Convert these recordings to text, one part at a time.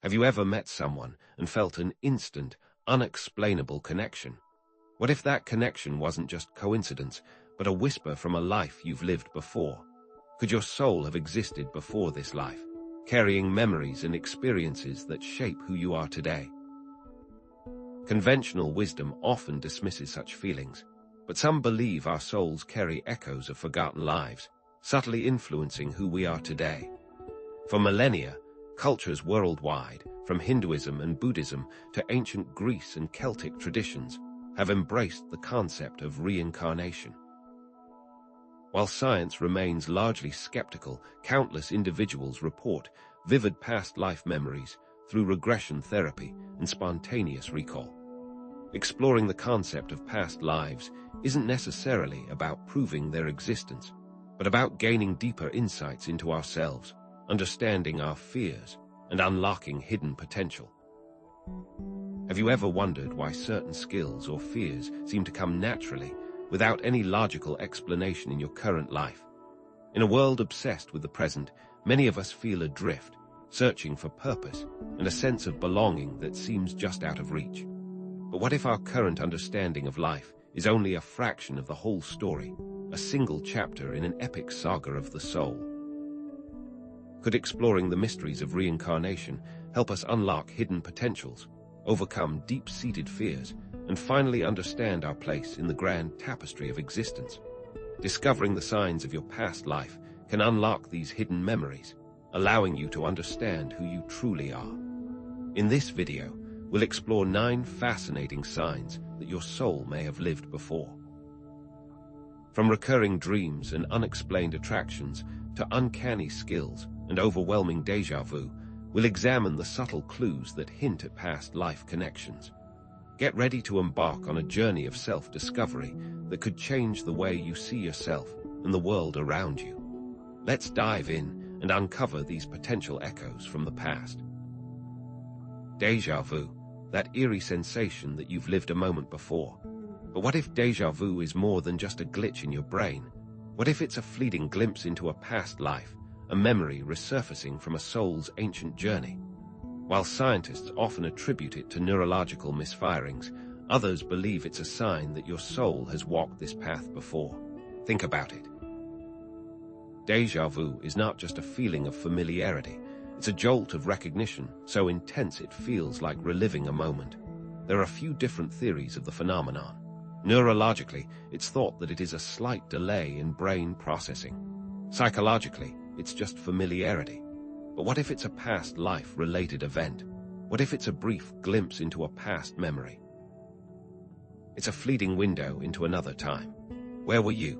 Have you ever met someone and felt an instant, unexplainable connection? What if that connection wasn't just coincidence, but a whisper from a life you've lived before? Could your soul have existed before this life, carrying memories and experiences that shape who you are today? Conventional wisdom often dismisses such feelings, but some believe our souls carry echoes of forgotten lives, subtly influencing who we are today. For millennia, cultures worldwide, from Hinduism and Buddhism to ancient Greece and Celtic traditions, have embraced the concept of reincarnation. While science remains largely skeptical, countless individuals report vivid past life memories through regression therapy and spontaneous recall. Exploring the concept of past lives isn't necessarily about proving their existence, but about gaining deeper insights into ourselves, understanding our fears, and unlocking hidden potential. Have you ever wondered why certain skills or fears seem to come naturally, without any logical explanation in your current life? In a world obsessed with the present, many of us feel adrift, searching for purpose and a sense of belonging that seems just out of reach. But what if our current understanding of life is only a fraction of the whole story, a single chapter in an epic saga of the soul? Could exploring the mysteries of reincarnation help us unlock hidden potentials, overcome deep-seated fears, and finally understand our place in the grand tapestry of existence? Discovering the signs of your past life can unlock these hidden memories, allowing you to understand who you truly are. In this video, we'll explore 9 fascinating signs that your soul may have lived before. From recurring dreams and unexplained attractions to uncanny skills and overwhelming déjà vu, we'll examine the subtle clues that hint at past life connections. Get ready to embark on a journey of self-discovery that could change the way you see yourself and the world around you. Let's dive in and uncover these potential echoes from the past. Déjà vu, that eerie sensation that you've lived a moment before. But what if déjà vu is more than just a glitch in your brain? What if it's a fleeting glimpse into a past life, a memory resurfacing from a soul's ancient journey? While scientists often attribute it to neurological misfirings, others believe it's a sign that your soul has walked this path before. Think about it. Déjà vu is not just a feeling of familiarity. It's a jolt of recognition, so intense it feels like reliving a moment. There are a few different theories of the phenomenon. Neurologically, it's thought that it is a slight delay in brain processing. Psychologically, it's just familiarity. But what if it's a past life-related event? What if it's a brief glimpse into a past memory? It's a fleeting window into another time. Where were you?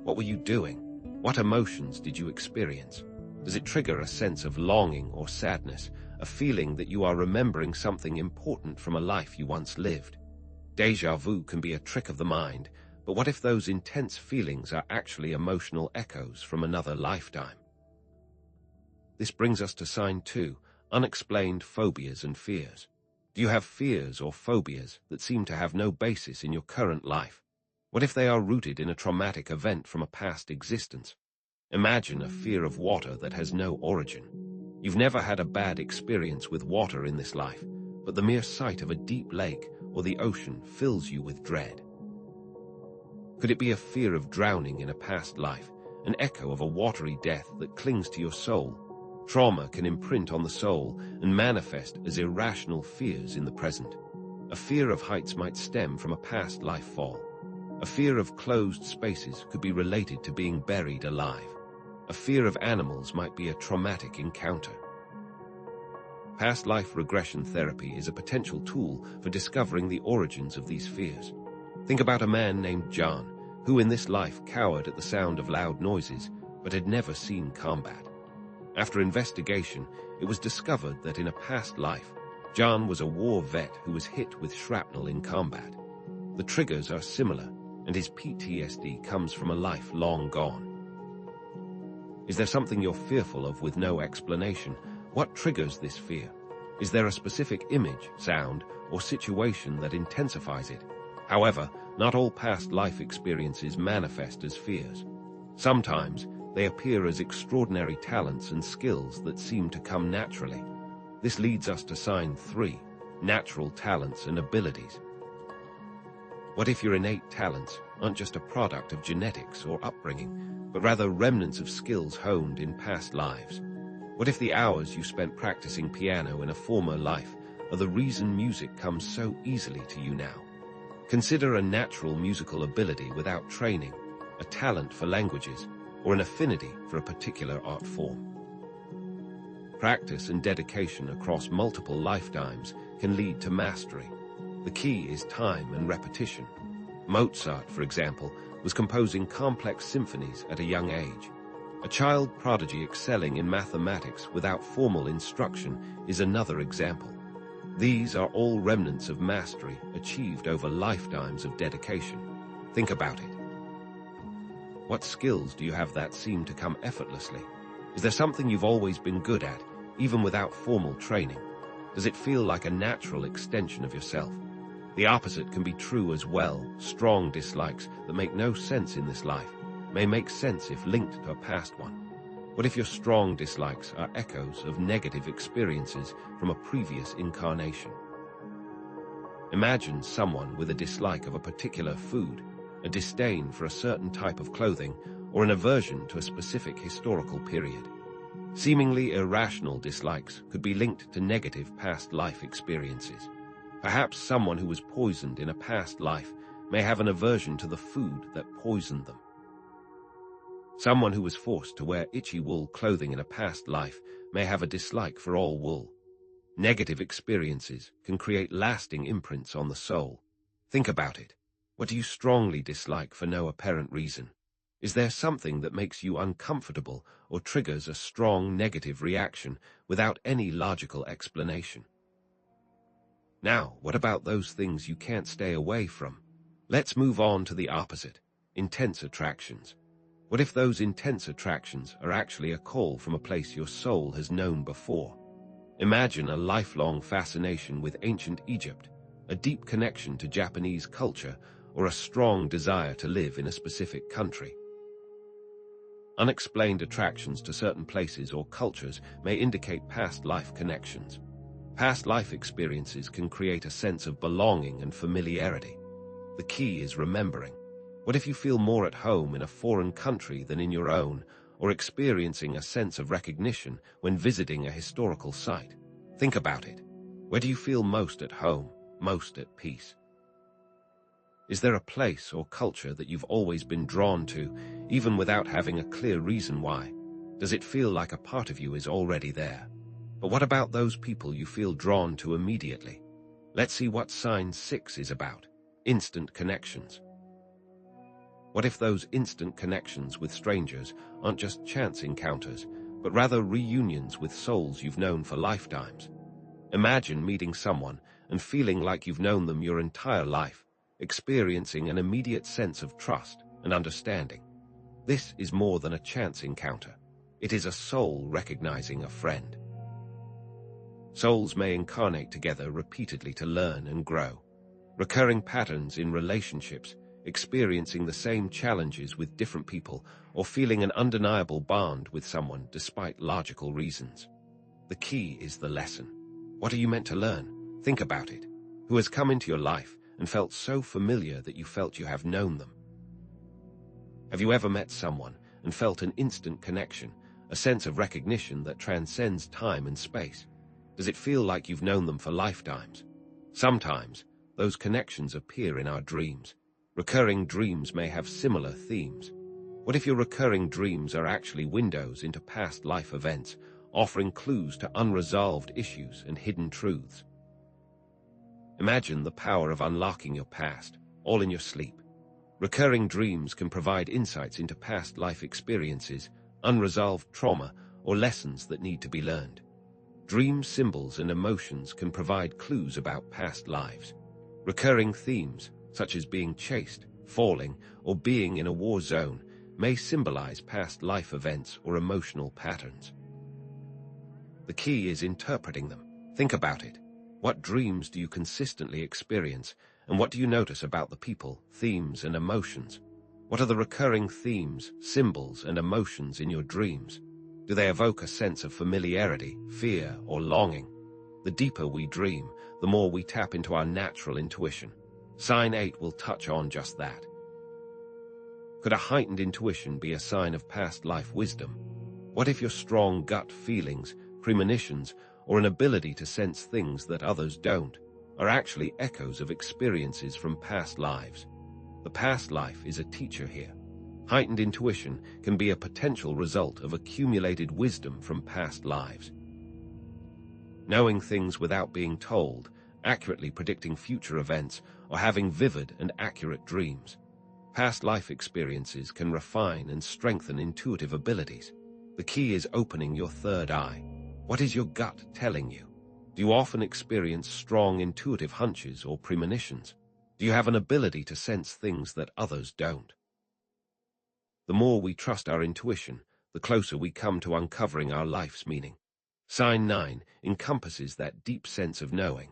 What were you doing? What emotions did you experience? Does it trigger a sense of longing or sadness, a feeling that you are remembering something important from a life you once lived? Déjà vu can be a trick of the mind, but what if those intense feelings are actually emotional echoes from another lifetime? This brings us to sign 2, unexplained phobias and fears. Do you have fears or phobias that seem to have no basis in your current life? What if they are rooted in a traumatic event from a past existence? Imagine a fear of water that has no origin. You've never had a bad experience with water in this life, but the mere sight of a deep lake or the ocean fills you with dread. Could it be a fear of drowning in a past life, an echo of a watery death that clings to your soul? Trauma can imprint on the soul and manifest as irrational fears in the present. A fear of heights might stem from a past life fall. A fear of closed spaces could be related to being buried alive. A fear of animals might be a traumatic encounter. Past life regression therapy is a potential tool for discovering the origins of these fears. Think about a man named John, who in this life cowered at the sound of loud noises, but had never seen combat. After investigation, it was discovered that in a past life, John was a war vet who was hit with shrapnel in combat. The triggers are similar, and his PTSD comes from a life long gone. Is there something you're fearful of with no explanation? What triggers this fear? Is there a specific image, sound, or situation that intensifies it? However, not all past life experiences manifest as fears. Sometimes, they appear as extraordinary talents and skills that seem to come naturally. This leads us to sign 3, natural talents and abilities. What if your innate talents aren't just a product of genetics or upbringing, but rather remnants of skills honed in past lives? What if the hours you spent practicing piano in a former life are the reason music comes so easily to you now? Consider a natural musical ability without training, a talent for languages, or an affinity for a particular art form. Practice and dedication across multiple lifetimes can lead to mastery. The key is time and repetition. Mozart, for example, was composing complex symphonies at a young age. A child prodigy excelling in mathematics without formal instruction is another example. These are all remnants of mastery achieved over lifetimes of dedication. Think about it. What skills do you have that seem to come effortlessly? Is there something you've always been good at, even without formal training? Does it feel like a natural extension of yourself? The opposite can be true as well. Strong dislikes that make no sense in this life may make sense if linked to a past one. What if your strong dislikes are echoes of negative experiences from a previous incarnation? Imagine someone with a dislike of a particular food, a disdain for a certain type of clothing, or an aversion to a specific historical period. Seemingly irrational dislikes could be linked to negative past life experiences. Perhaps someone who was poisoned in a past life may have an aversion to the food that poisoned them. Someone who was forced to wear itchy wool clothing in a past life may have a dislike for all wool. Negative experiences can create lasting imprints on the soul. Think about it. What do you strongly dislike for no apparent reason? Is there something that makes you uncomfortable or triggers a strong negative reaction without any logical explanation? Now, what about those things you can't stay away from? Let's move on to the opposite, intense attractions. What if those intense attractions are actually a call from a place your soul has known before? Imagine a lifelong fascination with ancient Egypt, a deep connection to Japanese culture, or a strong desire to live in a specific country. Unexplained attractions to certain places or cultures may indicate past life connections. Past life experiences can create a sense of belonging and familiarity. The key is remembering. What if you feel more at home in a foreign country than in your own, or experiencing a sense of recognition when visiting a historical site? Think about it. Where do you feel most at home, most at peace? Is there a place or culture that you've always been drawn to, even without having a clear reason why? Does it feel like a part of you is already there? But what about those people you feel drawn to immediately? Let's see what sign 6 is about. Instant connections. What if those instant connections with strangers aren't just chance encounters, but rather reunions with souls you've known for lifetimes? Imagine meeting someone and feeling like you've known them your entire life, experiencing an immediate sense of trust and understanding. This is more than a chance encounter. It is a soul recognizing a friend. Souls may incarnate together repeatedly to learn and grow. Recurring patterns in relationships, experiencing the same challenges with different people, or feeling an undeniable bond with someone despite logical reasons. The key is the lesson. What are you meant to learn? Think about it. Who has come into your life and felt so familiar that you felt you have known them? Have you ever met someone and felt an instant connection, a sense of recognition that transcends time and space? Does it feel like you've known them for lifetimes? Sometimes, those connections appear in our dreams. Recurring dreams may have similar themes. What if your recurring dreams are actually windows into past life events, offering clues to unresolved issues and hidden truths? Imagine the power of unlocking your past, all in your sleep. Recurring dreams can provide insights into past life experiences, unresolved trauma, or lessons that need to be learned. Dream symbols and emotions can provide clues about past lives. Recurring themes, such as being chased, falling, or being in a war zone, may symbolize past life events or emotional patterns. The key is interpreting them. Think about it. What dreams do you consistently experience, and what do you notice about the people, themes, and emotions? What are the recurring themes, symbols, and emotions in your dreams? Do they evoke a sense of familiarity, fear, or longing? The deeper we dream, the more we tap into our natural intuition. Sign 8 will touch on just that. Could a heightened intuition be a sign of past life wisdom? What if your strong gut feelings, premonitions, or an ability to sense things that others don't are actually echoes of experiences from past lives? The past life is a teacher here. Heightened intuition can be a potential result of accumulated wisdom from past lives. Knowing things without being told, accurately predicting future events, or having vivid and accurate dreams. Past life experiences can refine and strengthen intuitive abilities. The key is opening your third eye. What is your gut telling you? Do you often experience strong intuitive hunches or premonitions? Do you have an ability to sense things that others don't? The more we trust our intuition, the closer we come to uncovering our life's meaning. Sign 9 encompasses that deep sense of knowing.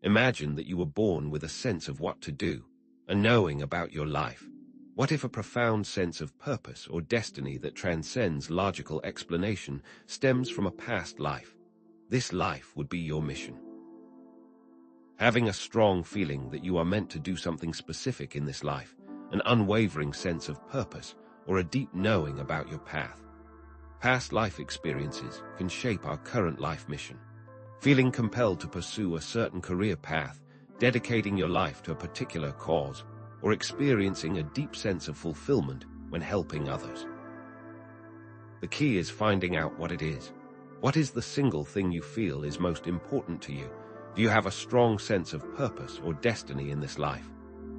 Imagine that you were born with a sense of what to do, a knowing about your life. What if a profound sense of purpose or destiny that transcends logical explanation stems from a past life? This life would be your mission. Having a strong feeling that you are meant to do something specific in this life, an unwavering sense of purpose, or a deep knowing about your path. Past life experiences can shape our current life mission. Feeling compelled to pursue a certain career path, dedicating your life to a particular cause, or experiencing a deep sense of fulfillment when helping others. The key is finding out what it is. What is the single thing you feel is most important to you? Do you have a strong sense of purpose or destiny in this life?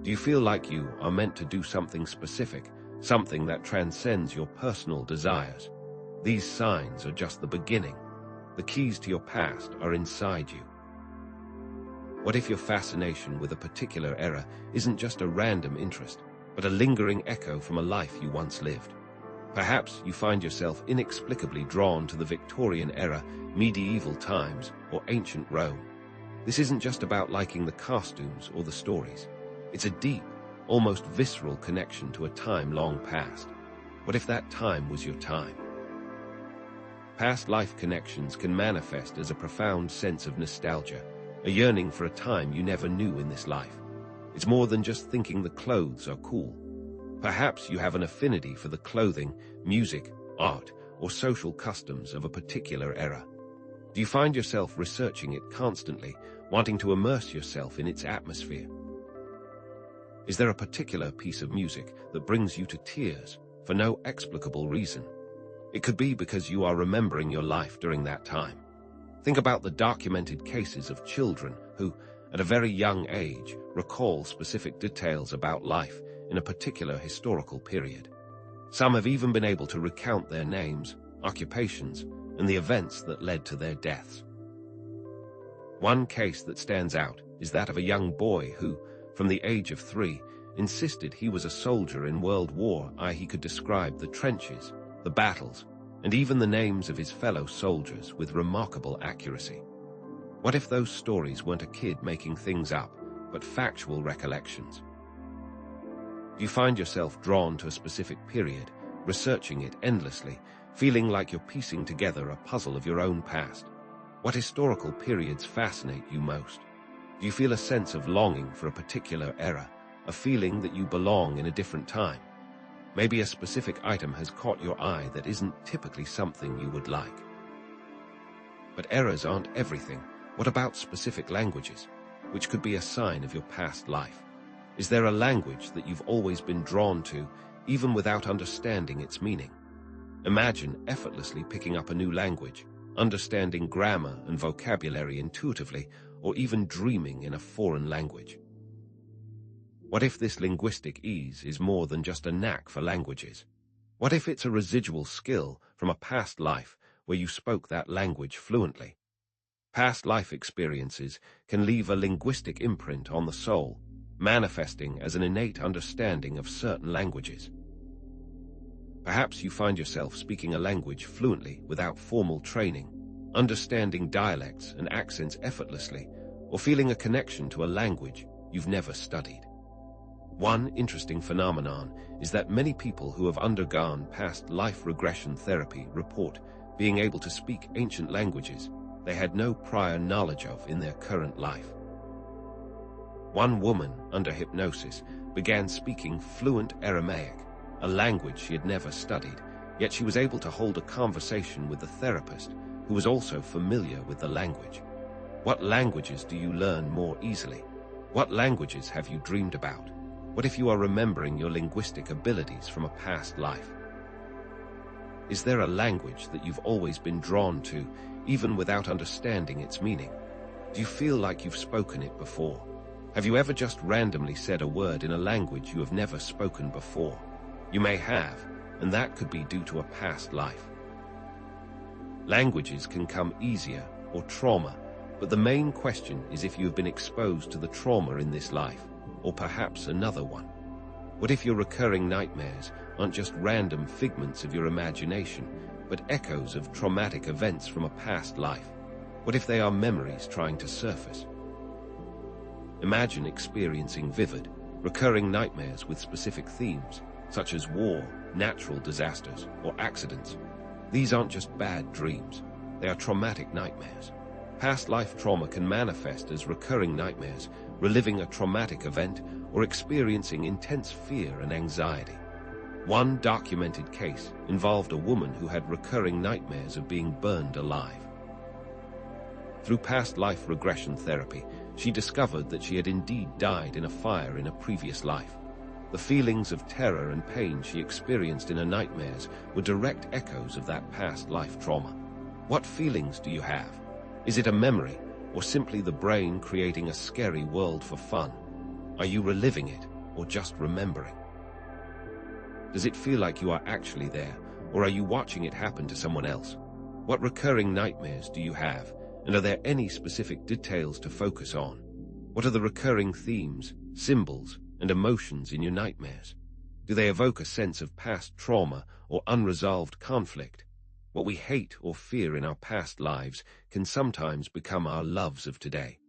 Do you feel like you are meant to do something specific, something that transcends your personal desires? These signs are just the beginning. The keys to your past are inside you. What if your fascination with a particular era isn't just a random interest, but a lingering echo from a life you once lived? Perhaps you find yourself inexplicably drawn to the Victorian era, medieval times, or ancient Rome. This isn't just about liking the costumes or the stories. It's a deep, almost visceral connection to a time long past. What if that time was your time? Past life connections can manifest as a profound sense of nostalgia, a yearning for a time you never knew in this life. It's more than just thinking the clothes are cool. Perhaps you have an affinity for the clothing, music, art, or social customs of a particular era. Do you find yourself researching it constantly, wanting to immerse yourself in its atmosphere? Is there a particular piece of music that brings you to tears for no explicable reason? It could be because you are remembering your life during that time. Think about the documented cases of children who, at a very young age, recall specific details about life in a particular historical period. Some have even been able to recount their names, occupations, and the events that led to their deaths. One case that stands out is that of a young boy who, from the age of 3, insisted he was a soldier in World War I. He could describe the trenches, the battles, and even the names of his fellow soldiers with remarkable accuracy. What if those stories weren't a kid making things up, but factual recollections? Do you find yourself drawn to a specific period, researching it endlessly, feeling like you're piecing together a puzzle of your own past? What historical periods fascinate you most? Do you feel a sense of longing for a particular era, a feeling that you belong in a different time? Maybe a specific item has caught your eye that isn't typically something you would like. But eras aren't everything. What about specific languages, which could be a sign of your past life? Is there a language that you've always been drawn to, even without understanding its meaning? Imagine effortlessly picking up a new language, understanding grammar and vocabulary intuitively, or even dreaming in a foreign language. What if this linguistic ease is more than just a knack for languages? What if it's a residual skill from a past life where you spoke that language fluently? Past life experiences can leave a linguistic imprint on the soul, manifesting as an innate understanding of certain languages. Perhaps you find yourself speaking a language fluently without formal training, understanding dialects and accents effortlessly, or feeling a connection to a language you've never studied. One interesting phenomenon is that many people who have undergone past life regression therapy report being able to speak ancient languages, they had no prior knowledge of in their current life. One woman, under hypnosis, began speaking fluent Aramaic, a language she had never studied, yet she was able to hold a conversation with the therapist, who was also familiar with the language. What languages do you learn more easily? What languages have you dreamed about? What if you are remembering your linguistic abilities from a past life? Is there a language that you've always been drawn to, even without understanding its meaning? Do you feel like you've spoken it before? Have you ever just randomly said a word in a language you have never spoken before? You may have, and that could be due to a past life. Languages can come easier or trauma, but the main question is if you have been exposed to the trauma in this life, or perhaps another one. What if your recurring nightmares aren't just random figments of your imagination, but echoes of traumatic events from a past life? What if they are memories trying to surface? Imagine experiencing vivid, recurring nightmares with specific themes, such as war, natural disasters, or accidents. These aren't just bad dreams, they are traumatic nightmares. Past life trauma can manifest as recurring nightmares, reliving a traumatic event, or experiencing intense fear and anxiety. One documented case involved a woman who had recurring nightmares of being burned alive. Through past life regression therapy, she discovered that she had indeed died in a fire in a previous life. The feelings of terror and pain she experienced in her nightmares were direct echoes of that past life trauma. What feelings do you have? Is it a memory, or simply the brain creating a scary world for fun? Are you reliving it, or just remembering? Does it feel like you are actually there, or are you watching it happen to someone else? What recurring nightmares do you have, and are there any specific details to focus on? What are the recurring themes, symbols, and emotions in your nightmares? Do they evoke a sense of past trauma or unresolved conflict? What we hate or fear in our past lives can sometimes become our loves of today.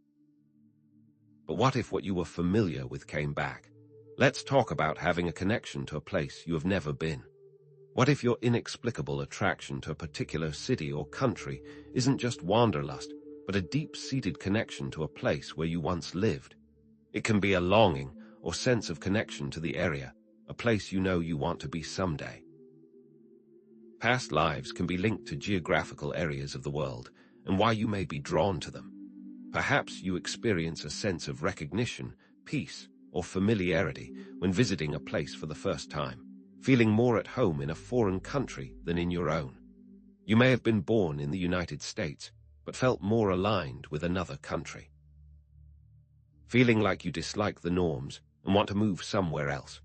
But what if what you were familiar with came back? Let's talk about having a connection to a place you have never been. What if your inexplicable attraction to a particular city or country isn't just wanderlust, but a deep-seated connection to a place where you once lived? It can be a longing or sense of connection to the area, a place you know you want to be someday. Past lives can be linked to geographical areas of the world and why you may be drawn to them. Perhaps you experience a sense of recognition, peace, or familiarity when visiting a place for the first time, feeling more at home in a foreign country than in your own. You may have been born in the United States, but felt more aligned with another country. Feeling like you dislike the norms and want to move somewhere else.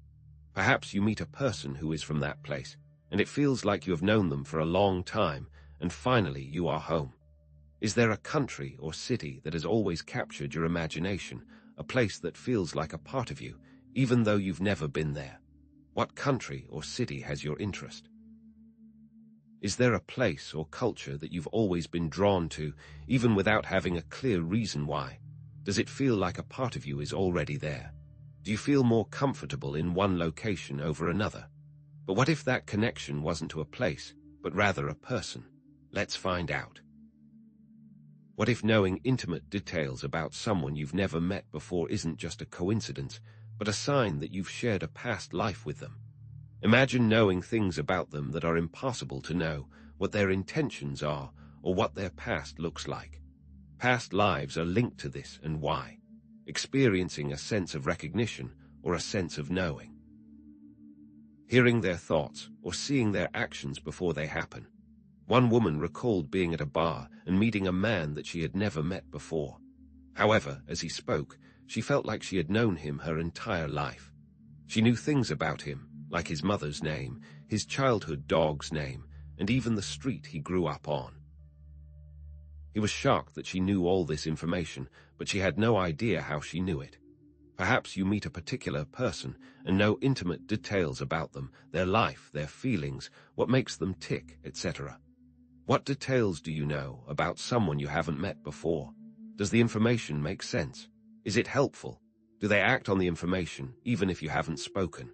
Perhaps you meet a person who is from that place, and it feels like you have known them for a long time, and finally you are home. Is there a country or city that has always captured your imagination, a place that feels like a part of you, even though you've never been there? What country or city has your interest? Is there a place or culture that you've always been drawn to, even without having a clear reason why? Does it feel like a part of you is already there? Do you feel more comfortable in one location over another? But what if that connection wasn't to a place, but rather a person? Let's find out. What if knowing intimate details about someone you've never met before isn't just a coincidence, but a sign that you've shared a past life with them? Imagine knowing things about them that are impossible to know, what their intentions are, or what their past looks like. Past lives are linked to this, and why? Experiencing a sense of recognition or a sense of knowing. Hearing their thoughts or seeing their actions before they happen. One woman recalled being at a bar and meeting a man that she had never met before. However, as he spoke, she felt like she had known him her entire life. She knew things about him, like his mother's name, his childhood dog's name, and even the street he grew up on. He was shocked that she knew all this information, but she had no idea how she knew it. Perhaps you meet a particular person and know intimate details about them, their life, their feelings, what makes them tick, etc. What details do you know about someone you haven't met before? Does the information make sense? Is it helpful? Do they act on the information, even if you haven't spoken?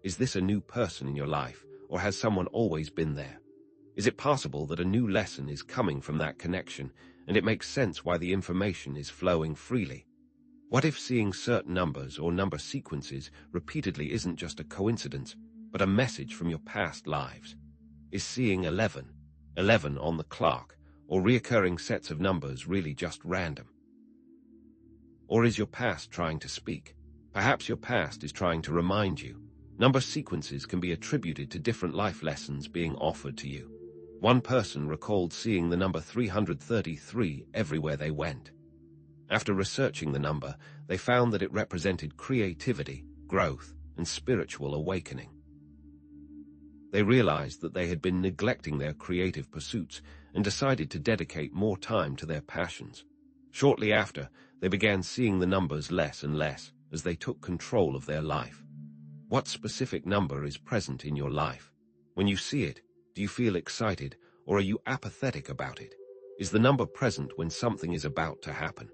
Is this a new person in your life, or has someone always been there? Is it possible that a new lesson is coming from that connection, and it makes sense why the information is flowing freely? What if seeing certain numbers or number sequences repeatedly isn't just a coincidence, but a message from your past lives? Is seeing 11, 11 on the clock, or reoccurring sets of numbers really just random? Or is your past trying to speak? Perhaps your past is trying to remind you. Number sequences can be attributed to different life lessons being offered to you. One person recalled seeing the number 333 everywhere they went. After researching the number, they found that it represented creativity, growth, and spiritual awakening. They realized that they had been neglecting their creative pursuits and decided to dedicate more time to their passions. Shortly after, they began seeing the numbers less and less as they took control of their life. What specific number is present in your life? When you see it, do you feel excited, or are you apathetic about it? Is the number present when something is about to happen?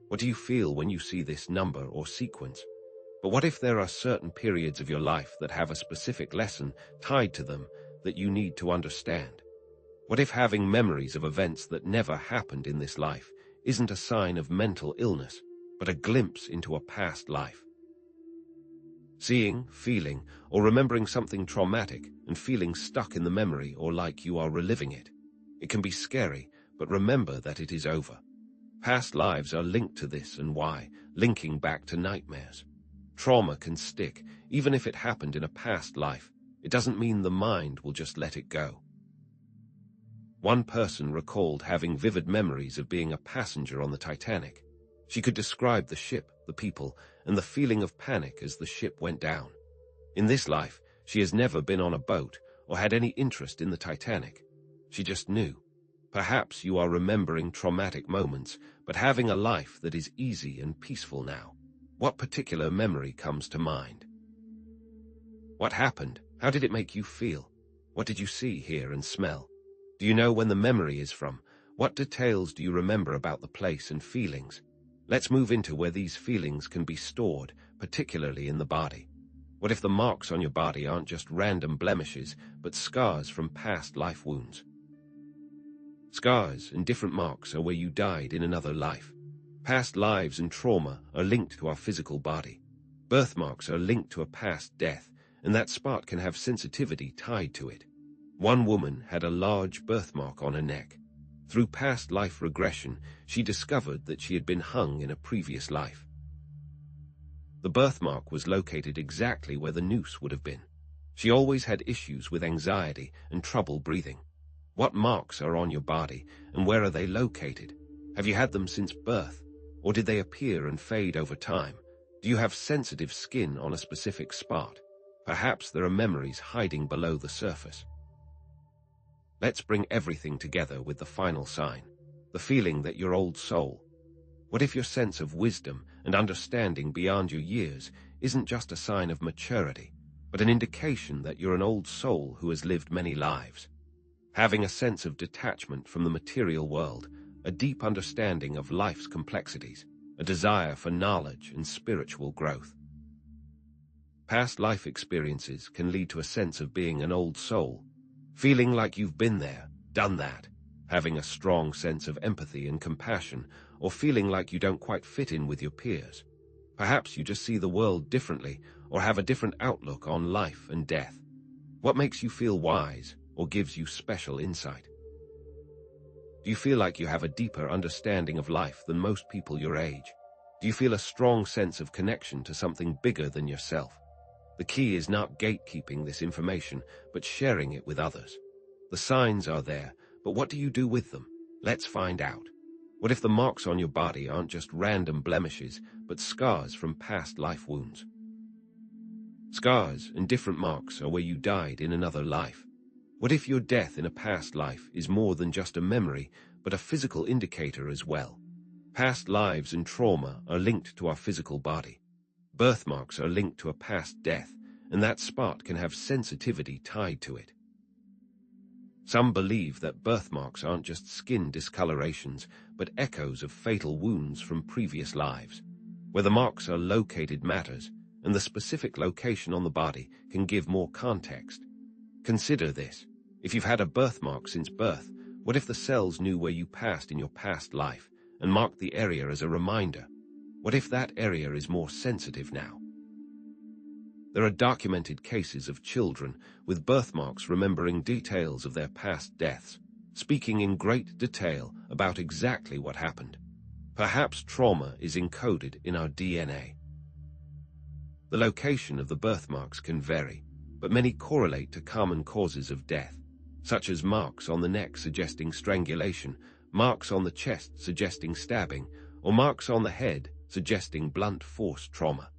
What do you feel when you see this number or sequence? But what if there are certain periods of your life that have a specific lesson tied to them that you need to understand? What if having memories of events that never happened in this life isn't a sign of mental illness, but a glimpse into a past life? Seeing, feeling, or remembering something traumatic and feeling stuck in the memory or like you are reliving it. It can be scary, but remember that it is over. Past lives are linked to this and why, linking back to nightmares. Trauma can stick, even if it happened in a past life. It doesn't mean the mind will just let it go. One person recalled having vivid memories of being a passenger on the Titanic. She could describe the ship, the people, and the feeling of panic as the ship went down. In this life, she has never been on a boat or had any interest in the Titanic. She just knew. Perhaps you are remembering traumatic moments, but having a life that is easy and peaceful now. What particular memory comes to mind? What happened? How did it make you feel? What did you see, hear, and smell? Do you know when the memory is from? What details do you remember about the place and feelings? Let's move into where these feelings can be stored, particularly in the body. What if the marks on your body aren't just random blemishes, but scars from past life wounds? Scars and different marks are where you died in another life. Past lives and trauma are linked to our physical body. Birthmarks are linked to a past death, and that spot can have sensitivity tied to it. One woman had a large birthmark on her neck. Through past life regression, she discovered that she had been hung in a previous life. The birthmark was located exactly where the noose would have been. She always had issues with anxiety and trouble breathing. What marks are on your body, and where are they located? Have you had them since birth, or did they appear and fade over time? Do you have sensitive skin on a specific spot? Perhaps there are memories hiding below the surface. Let's bring everything together with the final sign, the feeling that your old soul. What if your sense of wisdom and understanding beyond your years isn't just a sign of maturity, but an indication that you're an old soul who has lived many lives? Having a sense of detachment from the material world, a deep understanding of life's complexities, a desire for knowledge and spiritual growth. Past life experiences can lead to a sense of being an old soul, feeling like you've been there, done that, having a strong sense of empathy and compassion, or feeling like you don't quite fit in with your peers. Perhaps you just see the world differently or have a different outlook on life and death. What makes you feel wise or gives you special insight? Do you feel like you have a deeper understanding of life than most people your age? Do you feel a strong sense of connection to something bigger than yourself? The key is not gatekeeping this information, but sharing it with others. The signs are there, but what do you do with them? Let's find out. What if the marks on your body aren't just random blemishes, but scars from past life wounds? Scars and different marks are where you died in another life. What if your death in a past life is more than just a memory, but a physical indicator as well? Past lives and trauma are linked to our physical body. Birthmarks are linked to a past death, and that spot can have sensitivity tied to it. Some believe that birthmarks aren't just skin discolorations, but echoes of fatal wounds from previous lives. Where the marks are located matters, and the specific location on the body can give more context. Consider this. If you've had a birthmark since birth, what if the cells knew where you passed in your past life and marked the area as a reminder? What if that area is more sensitive now? There are documented cases of children with birthmarks remembering details of their past deaths, speaking in great detail about exactly what happened. Perhaps trauma is encoded in our DNA. The location of the birthmarks can vary, but many correlate to common causes of death, such as marks on the neck suggesting strangulation, marks on the chest suggesting stabbing, or marks on the head suggesting blunt force trauma.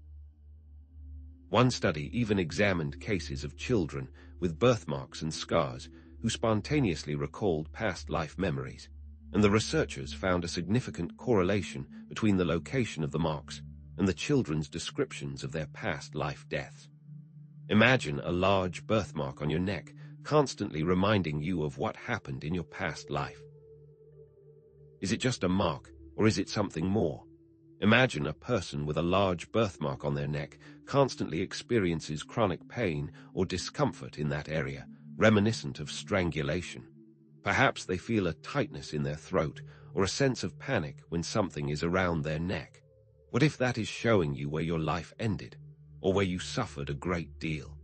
One study even examined cases of children with birthmarks and scars who spontaneously recalled past life memories, and the researchers found a significant correlation between the location of the marks and the children's descriptions of their past life deaths. Imagine a large birthmark on your neck constantly reminding you of what happened in your past life. Is it just a mark, or is it something more? Imagine a person with a large birthmark on their neck constantly experiences chronic pain or discomfort in that area, reminiscent of strangulation. Perhaps they feel a tightness in their throat or a sense of panic when something is around their neck. What if that is showing you where your life ended, or where you suffered a great deal?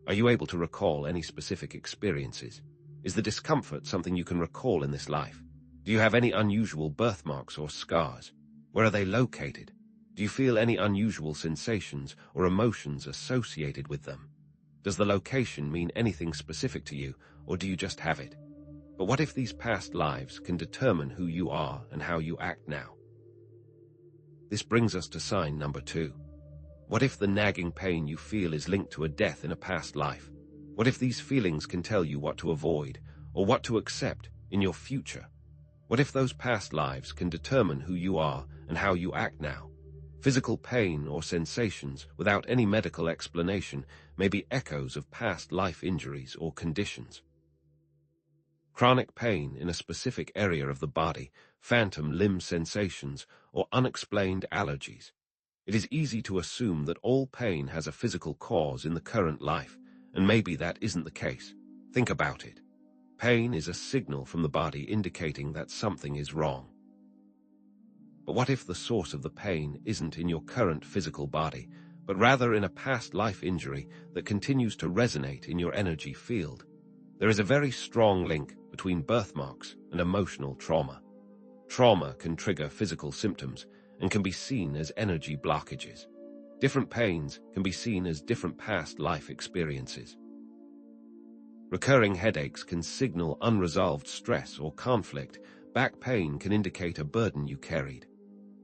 Are you able to recall any specific experiences? Is the discomfort something you can recall in this life? Do you have any unusual birthmarks or scars? Where are they located? Do you feel any unusual sensations or emotions associated with them? Does the location mean anything specific to you, or do you just have it? But what if these past lives can determine who you are and how you act now? This brings us to sign number 2. What if the nagging pain you feel is linked to a death in a past life? What if these feelings can tell you what to avoid or what to accept in your future? What if those past lives can determine who you are and how you act now? Physical pain or sensations without any medical explanation may be echoes of past life injuries or conditions. Chronic pain in a specific area of the body, phantom limb sensations, or unexplained allergies. It is easy to assume that all pain has a physical cause in the current life, and maybe that isn't the case. Think about it. Pain is a signal from the body indicating that something is wrong. But what if the source of the pain isn't in your current physical body, but rather in a past life injury that continues to resonate in your energy field? There is a very strong link between birthmarks and emotional trauma. Trauma can trigger physical symptoms and can be seen as energy blockages. Different pains can be seen as different past life experiences. Recurring headaches can signal unresolved stress or conflict. Back pain can indicate a burden you carried.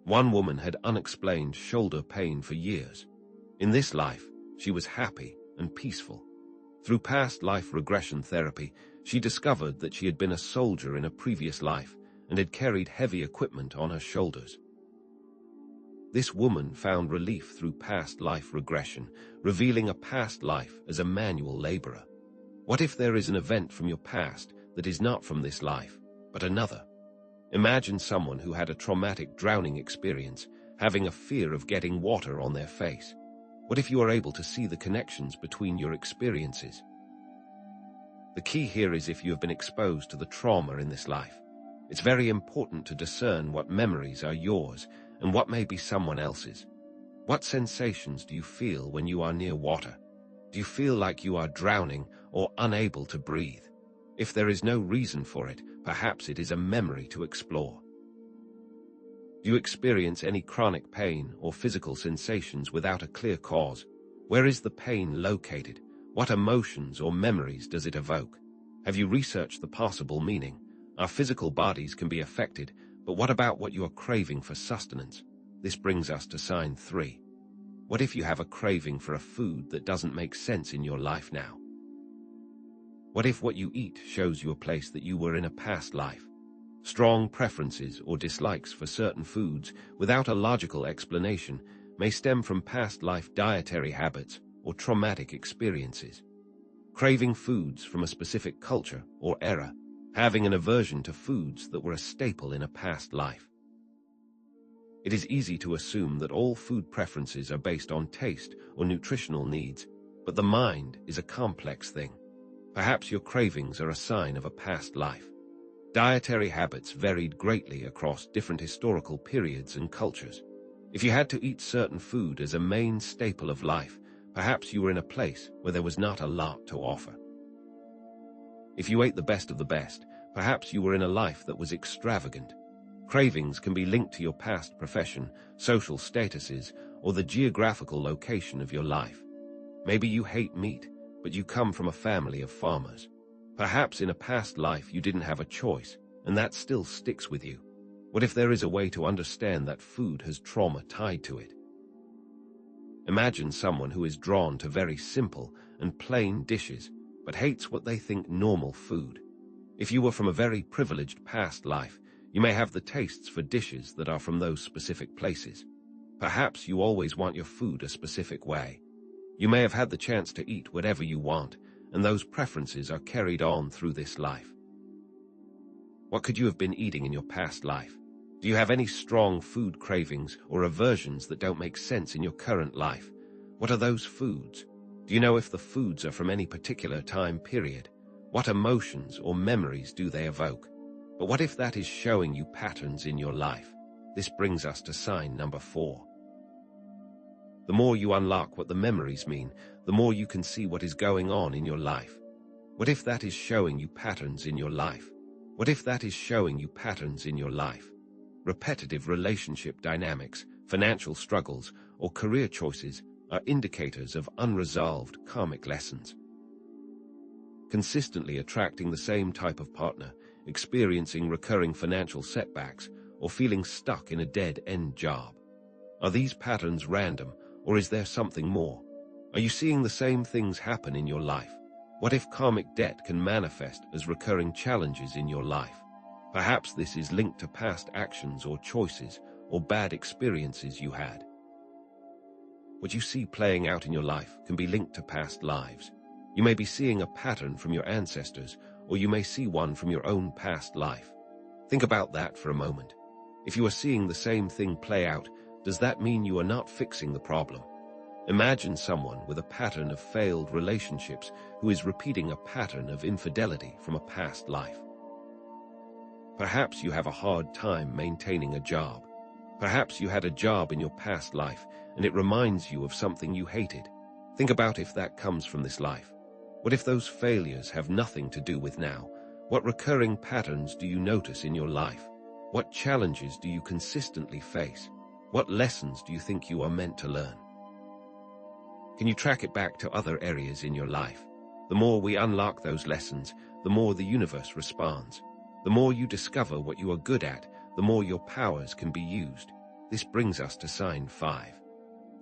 One woman had unexplained shoulder pain for years. In this life, she was happy and peaceful. Through past life regression therapy, she discovered that she had been a soldier in a previous life and had carried heavy equipment on her shoulders. This woman found relief through past life regression, revealing a past life as a manual laborer. What if there is an event from your past that is not from this life, but another? Imagine someone who had a traumatic drowning experience, having a fear of getting water on their face. What if you are able to see the connections between your experiences? The key here is if you have been exposed to the trauma in this life. It's very important to discern what memories are yours and what may be someone else's. What sensations do you feel when you are near water? Do you feel like you are drowning or unable to breathe? If there is no reason for it, perhaps it is a memory to explore. Do you experience any chronic pain or physical sensations without a clear cause? Where is the pain located? What emotions or memories does it evoke? Have you researched the possible meaning? Our physical bodies can be affected, but what about what you are craving for sustenance? This brings us to sign 3. What if you have a craving for a food that doesn't make sense in your life now? What if what you eat shows you a place that you were in a past life? Strong preferences or dislikes for certain foods without a logical explanation may stem from past life dietary habits or traumatic experiences. Craving foods from a specific culture or era, having an aversion to foods that were a staple in a past life. It is easy to assume that all food preferences are based on taste or nutritional needs, but the mind is a complex thing. Perhaps your cravings are a sign of a past life. Dietary habits varied greatly across different historical periods and cultures. If you had to eat certain food as a main staple of life, perhaps you were in a place where there was not a lot to offer. If you ate the best of the best, perhaps you were in a life that was extravagant. Cravings can be linked to your past profession, social statuses, or the geographical location of your life. Maybe you hate meat, but you come from a family of farmers. Perhaps in a past life you didn't have a choice, and that still sticks with you. What if there is a way to understand that food has trauma tied to it? Imagine someone who is drawn to very simple and plain dishes, but hates what they think normal food. If you were from a very privileged past life, you may have the tastes for dishes that are from those specific places. Perhaps you always want your food a specific way. You may have had the chance to eat whatever you want, and those preferences are carried on through this life. What could you have been eating in your past life? Do you have any strong food cravings or aversions that don't make sense in your current life? What are those foods? Do you know if the foods are from any particular time period? What emotions or memories do they evoke? But what if that is showing you patterns in your life? This brings us to sign number 4. The more you unlock what the memories mean, the more you can see what is going on in your life. What if that is showing you patterns in your life? What if that is showing you patterns in your life? Repetitive relationship dynamics, financial struggles, or career choices are indicators of unresolved karmic lessons. Consistently attracting the same type of partner, experiencing recurring financial setbacks, or feeling stuck in a dead-end job. Are these patterns random, or is there something more? Are you seeing the same things happen in your life? What if karmic debt can manifest as recurring challenges in your life? Perhaps this is linked to past actions or choices, or bad experiences you had. What you see playing out in your life can be linked to past lives. You may be seeing a pattern from your ancestors, or you may see one from your own past life. Think about that for a moment. If you are seeing the same thing play out, does that mean you are not fixing the problem? Imagine someone with a pattern of failed relationships who is repeating a pattern of infidelity from a past life. Perhaps you have a hard time maintaining a job. Perhaps you had a job in your past life and it reminds you of something you hated. Think about if that comes from this life. What if those failures have nothing to do with now? What recurring patterns do you notice in your life? What challenges do you consistently face? What lessons do you think you are meant to learn? Can you track it back to other areas in your life? The more we unlock those lessons, the more the universe responds. The more you discover what you are good at, the more your powers can be used. This brings us to sign 5.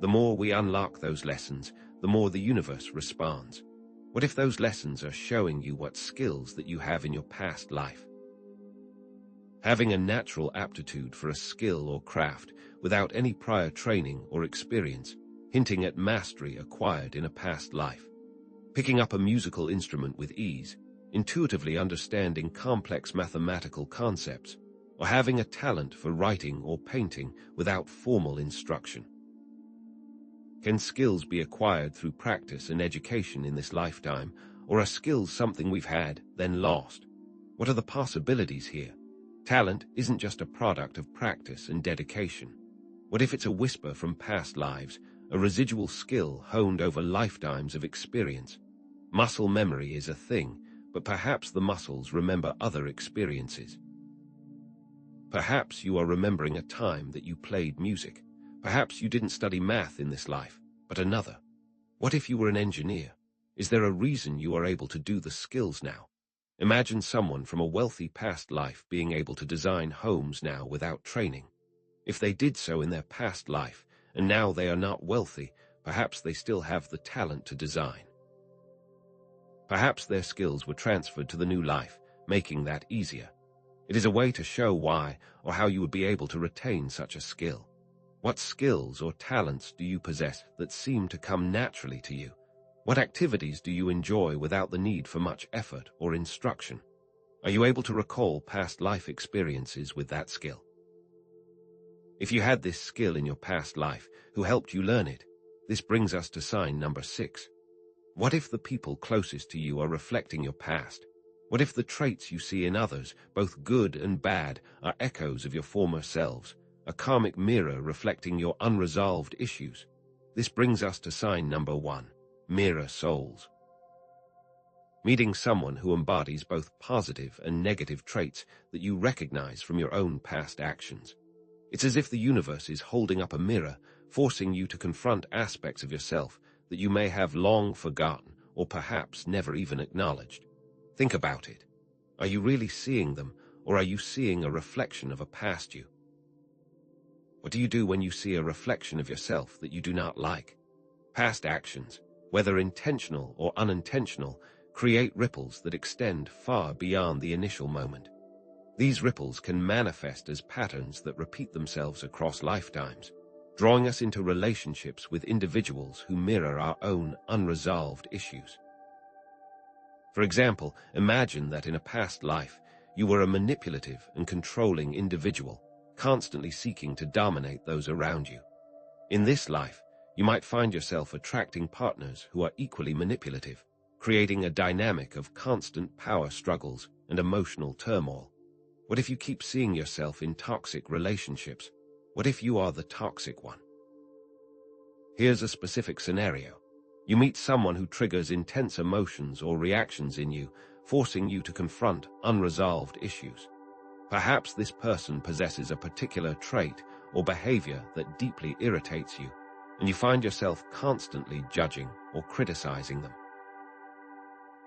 The more we unlock those lessons, the more the universe responds. What if those lessons are showing you what skills that you have in your past life? Having a natural aptitude for a skill or craft without any prior training or experience, hinting at mastery acquired in a past life. Picking up a musical instrument with ease, intuitively understanding complex mathematical concepts, or having a talent for writing or painting without formal instruction. Can skills be acquired through practice and education in this lifetime, or are skills something we've had, then lost? What are the possibilities here? Talent isn't just a product of practice and dedication. What if it's a whisper from past lives, a residual skill honed over lifetimes of experience? Muscle memory is a thing, but perhaps the muscles remember other experiences. Perhaps you are remembering a time that you played music. Perhaps you didn't study math in this life, but another. What if you were an engineer? Is there a reason you are able to do the skills now? Imagine someone from a wealthy past life being able to design homes now without training. If they did so in their past life, and now they are not wealthy, perhaps they still have the talent to design. Perhaps their skills were transferred to the new life, making that easier. It is a way to show why or how you would be able to retain such a skill. What skills or talents do you possess that seem to come naturally to you? What activities do you enjoy without the need for much effort or instruction? Are you able to recall past life experiences with that skill? If you had this skill in your past life, who helped you learn it? This brings us to sign number 6. What if the people closest to you are reflecting your past? What if the traits you see in others, both good and bad, are echoes of your former selves, a karmic mirror reflecting your unresolved issues? This brings us to sign number 1, mirror souls. Meeting someone who embodies both positive and negative traits that you recognize from your own past actions. It's as if the universe is holding up a mirror, forcing you to confront aspects of yourself that you may have long forgotten or perhaps never even acknowledged. Think about it. Are you really seeing them, or are you seeing a reflection of a past you? What do you do when you see a reflection of yourself that you do not like? Past actions, whether intentional or unintentional, create ripples that extend far beyond the initial moment. These ripples can manifest as patterns that repeat themselves across lifetimes, drawing us into relationships with individuals who mirror our own unresolved issues. For example, imagine that in a past life, you were a manipulative and controlling individual, constantly seeking to dominate those around you. In this life, you might find yourself attracting partners who are equally manipulative, creating a dynamic of constant power struggles and emotional turmoil. What if you keep seeing yourself in toxic relationships? What if you are the toxic one? Here's a specific scenario. You meet someone who triggers intense emotions or reactions in you, forcing you to confront unresolved issues. Perhaps this person possesses a particular trait or behavior that deeply irritates you, and you find yourself constantly judging or criticizing them.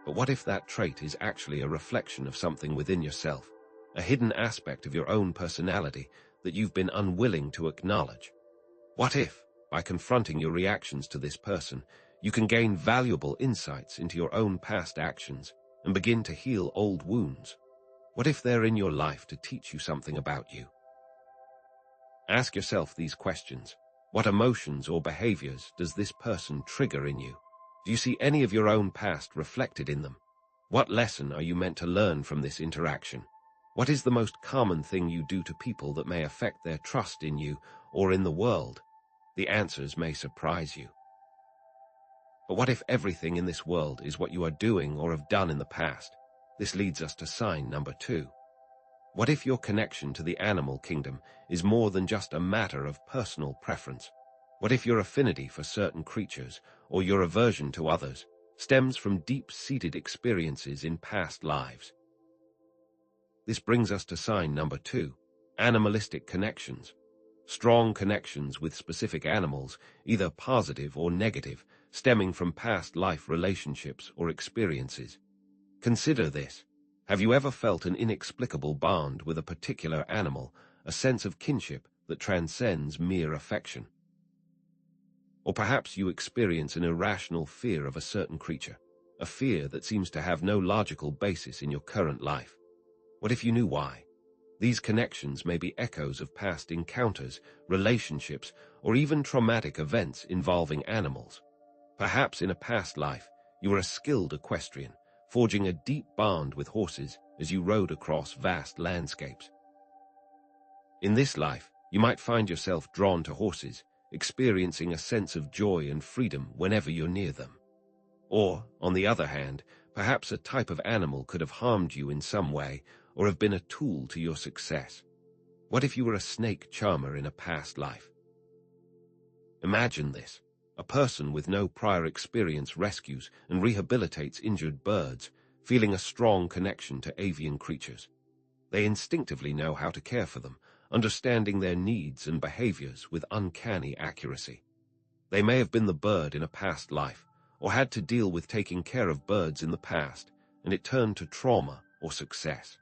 But what if that trait is actually a reflection of something within yourself, a hidden aspect of your own personality that you've been unwilling to acknowledge? What if, by confronting your reactions to this person, you can gain valuable insights into your own past actions and begin to heal old wounds? What if they're in your life to teach you something about you? Ask yourself these questions. What emotions or behaviors does this person trigger in you? Do you see any of your own past reflected in them? What lesson are you meant to learn from this interaction? What is the most common thing you do to people that may affect their trust in you or in the world? The answers may surprise you. But what if everything in this world is what you are doing or have done in the past? This leads us to sign number 2. What if your connection to the animal kingdom is more than just a matter of personal preference? What if your affinity for certain creatures or your aversion to others stems from deep-seated experiences in past lives? This brings us to sign number 2, animalistic connections. Strong connections with specific animals, either positive or negative, stemming from past life relationships or experiences. Consider this. Have you ever felt an inexplicable bond with a particular animal, a sense of kinship that transcends mere affection? Or perhaps you experience an irrational fear of a certain creature, a fear that seems to have no logical basis in your current life. What if you knew why? These connections may be echoes of past encounters, relationships, or even traumatic events involving animals. Perhaps in a past life, you were a skilled equestrian, forging a deep bond with horses as you rode across vast landscapes. In this life, you might find yourself drawn to horses, experiencing a sense of joy and freedom whenever you're near them. Or, on the other hand, perhaps a type of animal could have harmed you in some way or have been a tool to your success. What if you were a snake charmer in a past life? Imagine this. A person with no prior experience rescues and rehabilitates injured birds, feeling a strong connection to avian creatures. They instinctively know how to care for them, understanding their needs and behaviors with uncanny accuracy. They may have been the bird in a past life, or had to deal with taking care of birds in the past, and it turned to trauma or success.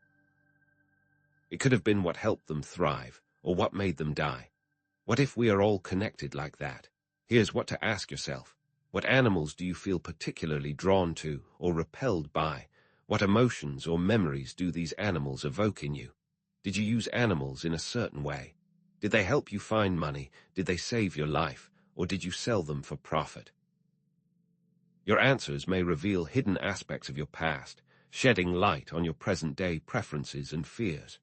It could have been what helped them thrive, or what made them die. What if we are all connected like that? Here's what to ask yourself. What animals do you feel particularly drawn to or repelled by? What emotions or memories do these animals evoke in you? Did you use animals in a certain way? Did they help you find money? Did they save your life? Or did you sell them for profit? Your answers may reveal hidden aspects of your past, shedding light on your present-day preferences and fears.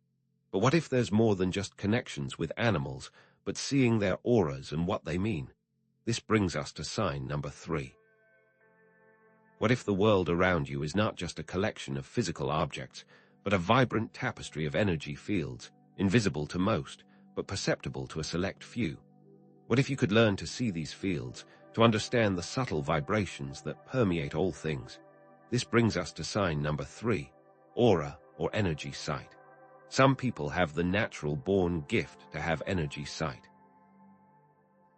But what if there's more than just connections with animals, but seeing their auras and what they mean? This brings us to sign number 3. What if the world around you is not just a collection of physical objects, but a vibrant tapestry of energy fields, invisible to most, but perceptible to a select few? What if you could learn to see these fields, to understand the subtle vibrations that permeate all things? This brings us to sign number 3, aura or energy sight. Some people have the natural-born gift to have energy sight.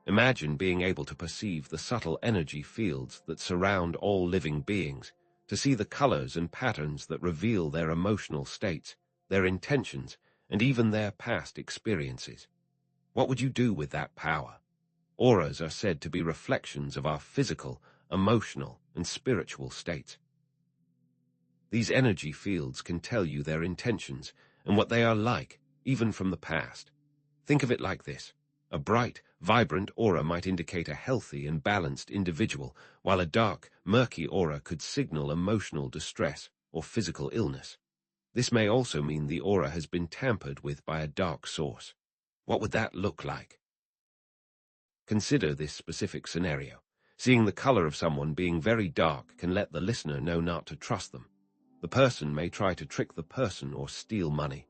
Imagine being able to perceive the subtle energy fields that surround all living beings, to see the colors and patterns that reveal their emotional states, their intentions, and even their past experiences. What would you do with that power? Auras are said to be reflections of our physical, emotional, and spiritual states. These energy fields can tell you their intentions and what they are like, even from the past. Think of it like this. A bright, vibrant aura might indicate a healthy and balanced individual, while a dark, murky aura could signal emotional distress or physical illness. This may also mean the aura has been tampered with by a dark source. What would that look like? Consider this specific scenario. Seeing the color of someone being very dark can let the listener know not to trust them. The person may try to trick the person or steal money.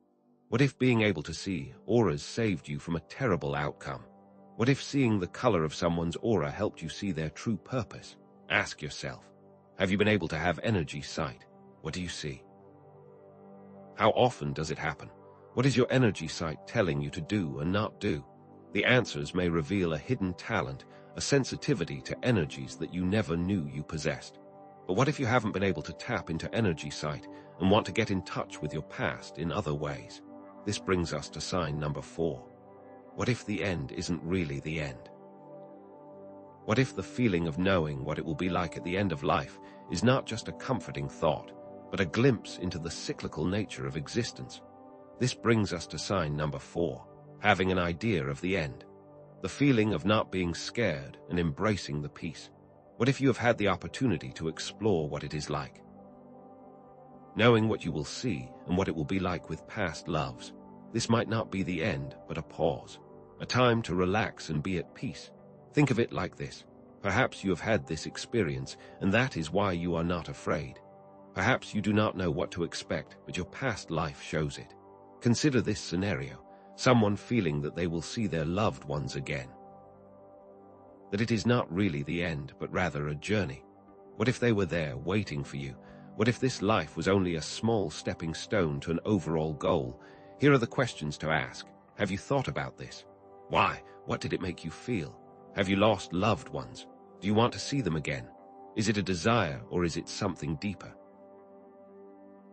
What if being able to see auras saved you from a terrible outcome? What if seeing the color of someone's aura helped you see their true purpose? Ask yourself, have you been able to have energy sight? What do you see? How often does it happen? What is your energy sight telling you to do and not do? The answers may reveal a hidden talent, a sensitivity to energies that you never knew you possessed. But what if you haven't been able to tap into energy sight and want to get in touch with your past in other ways? This brings us to sign number 4. What if the end isn't really the end? What if the feeling of knowing what it will be like at the end of life is not just a comforting thought, but a glimpse into the cyclical nature of existence? This brings us to sign number 4, having an idea of the end. The feeling of not being scared and embracing the peace. What if you have had the opportunity to explore what it is like? Knowing what you will see and what it will be like with past loves. This might not be the end, but a pause. A time to relax and be at peace. Think of it like this. Perhaps you have had this experience, and that is why you are not afraid. Perhaps you do not know what to expect, but your past life shows it. Consider this scenario. Someone feeling that they will see their loved ones again. That it is not really the end, but rather a journey. What if they were there, waiting for you? What if this life was only a small stepping stone to an overall goal? Here are the questions to ask. Have you thought about this? Why? What did it make you feel? Have you lost loved ones? Do you want to see them again? Is it a desire, or is it something deeper?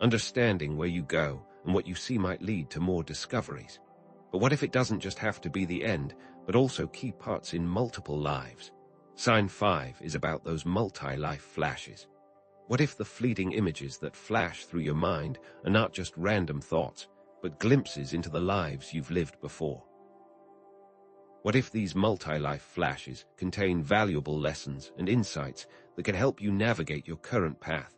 Understanding where you go and what you see might lead to more discoveries. But what if it doesn't just have to be the end, but also key parts in multiple lives? Sign 5 is about those multi-life flashes. What if the fleeting images that flash through your mind are not just random thoughts, but glimpses into the lives you've lived before? What if these multi-life flashes contain valuable lessons and insights that can help you navigate your current path?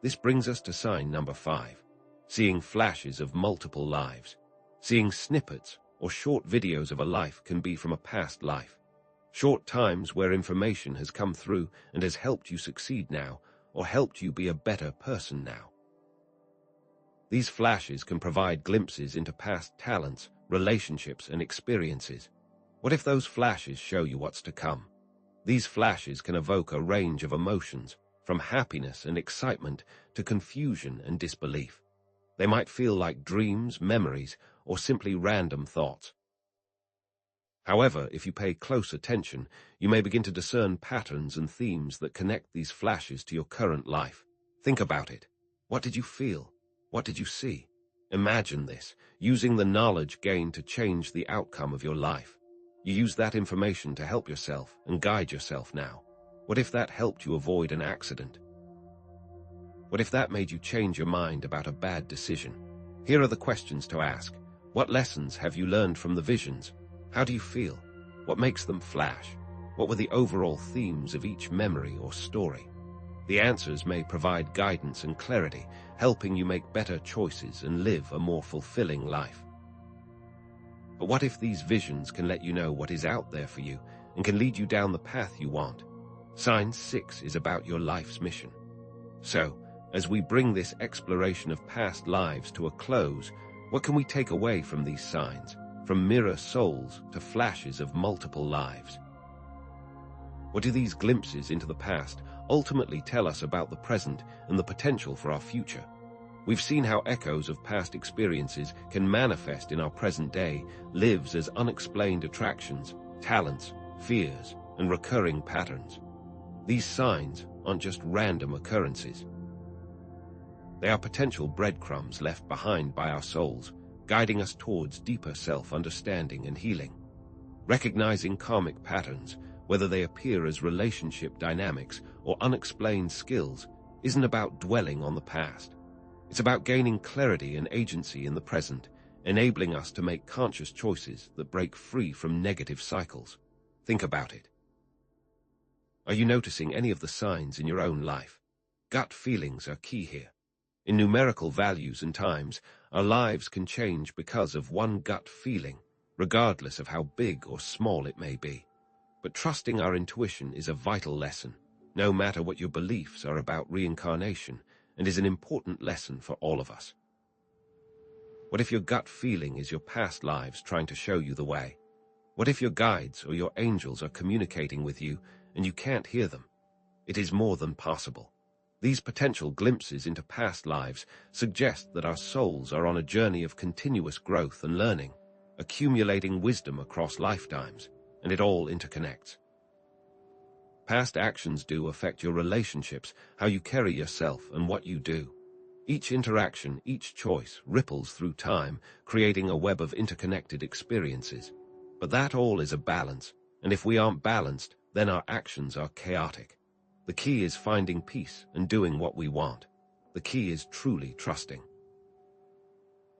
This brings us to sign number 5, seeing flashes of multiple lives. Seeing snippets or short videos of a life can be from a past life. Short times where information has come through and has helped you succeed now, or helped you be a better person now. These flashes can provide glimpses into past talents, relationships, and experiences. What if those flashes show you what's to come? These flashes can evoke a range of emotions, from happiness and excitement to confusion and disbelief. They might feel like dreams, memories, or simply random thoughts. However, if you pay close attention, you may begin to discern patterns and themes that connect these flashes to your current life. Think about it. What did you feel? What did you see? Imagine this, using the knowledge gained to change the outcome of your life. You use that information to help yourself and guide yourself now. What if that helped you avoid an accident? What if that made you change your mind about a bad decision? Here are the questions to ask. What lessons have you learned from the visions? How do you feel? What makes them flash? What were the overall themes of each memory or story? The answers may provide guidance and clarity, helping you make better choices and live a more fulfilling life. But what if these visions can let you know what is out there for you and can lead you down the path you want? Sign 6 is about your life's mission. So, as we bring this exploration of past lives to a close, what can we take away from these signs, from mirror souls to flashes of multiple lives? What do these glimpses into the past ultimately tell us about the present and the potential for our future? We've seen how echoes of past experiences can manifest in our present day lives as unexplained attractions, talents, fears, and recurring patterns. These signs aren't just random occurrences. They are potential breadcrumbs left behind by our souls, guiding us towards deeper self-understanding and healing. Recognizing karmic patterns, whether they appear as relationship dynamics or unexplained skills, isn't about dwelling on the past. It's about gaining clarity and agency in the present, enabling us to make conscious choices that break free from negative cycles. Think about it. Are you noticing any of the signs in your own life? Gut feelings are key here. In numerical values and times, our lives can change because of one gut feeling, regardless of how big or small it may be. But trusting our intuition is a vital lesson, no matter what your beliefs are about reincarnation, and is an important lesson for all of us. What if your gut feeling is your past lives trying to show you the way? What if your guides or your angels are communicating with you and you can't hear them? It is more than possible. These potential glimpses into past lives suggest that our souls are on a journey of continuous growth and learning, accumulating wisdom across lifetimes, and it all interconnects. Past actions do affect your relationships, how you carry yourself, and what you do. Each interaction, each choice ripples through time, creating a web of interconnected experiences. But that all is a balance, and if we aren't balanced, then our actions are chaotic. The key is finding peace and doing what we want. The key is truly trusting.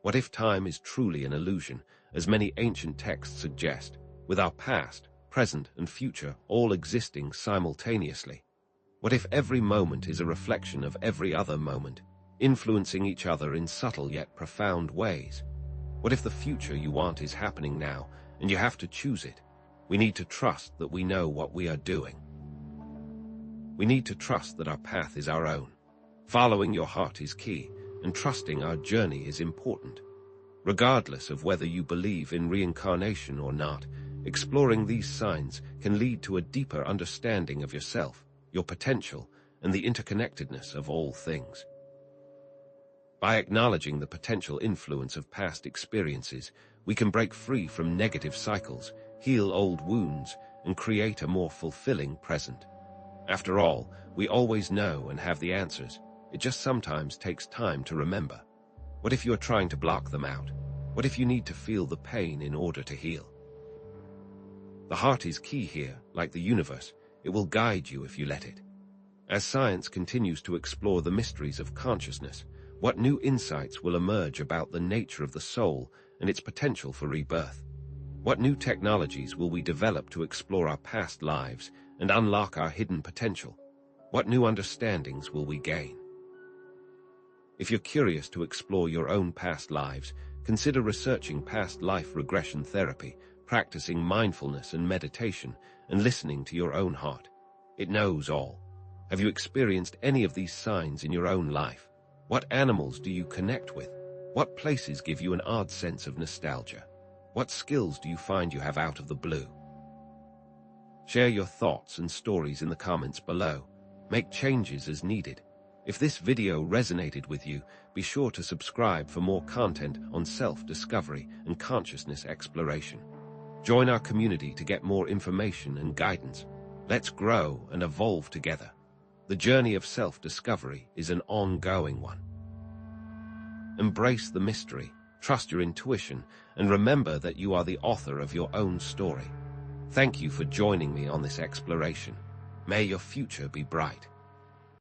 What if time is truly an illusion, as many ancient texts suggest, with our past, present, and future all existing simultaneously? What if every moment is a reflection of every other moment, influencing each other in subtle yet profound ways? What if the future you want is happening now, and you have to choose it? We need to trust that we know what we are doing. We need to trust that our path is our own. Following your heart is key, and trusting our journey is important. Regardless of whether you believe in reincarnation or not, exploring these signs can lead to a deeper understanding of yourself, your potential, and the interconnectedness of all things. By acknowledging the potential influence of past experiences, we can break free from negative cycles, heal old wounds, and create a more fulfilling present. After all, we always know and have the answers. It just sometimes takes time to remember. What if you're trying to block them out? What if you need to feel the pain in order to heal? The heart is key here, like the universe. It will guide you if you let it. As science continues to explore the mysteries of consciousness, what new insights will emerge about the nature of the soul and its potential for rebirth? What new technologies will we develop to explore our past lives and unlock our hidden potential? What new understandings will we gain? If you're curious to explore your own past lives, consider researching past life regression therapy, practicing mindfulness and meditation, and listening to your own heart. It knows all. Have you experienced any of these signs in your own life? What animals do you connect with? What places give you an odd sense of nostalgia? What skills do you find you have out of the blue? Share your thoughts and stories in the comments below. Make changes as needed. If this video resonated with you, be sure to subscribe for more content on self-discovery and consciousness exploration. Join our community to get more information and guidance. Let's grow and evolve together. The journey of self-discovery is an ongoing one. Embrace the mystery, trust your intuition, and remember that you are the author of your own story. Thank you for joining me on this exploration. May your future be bright.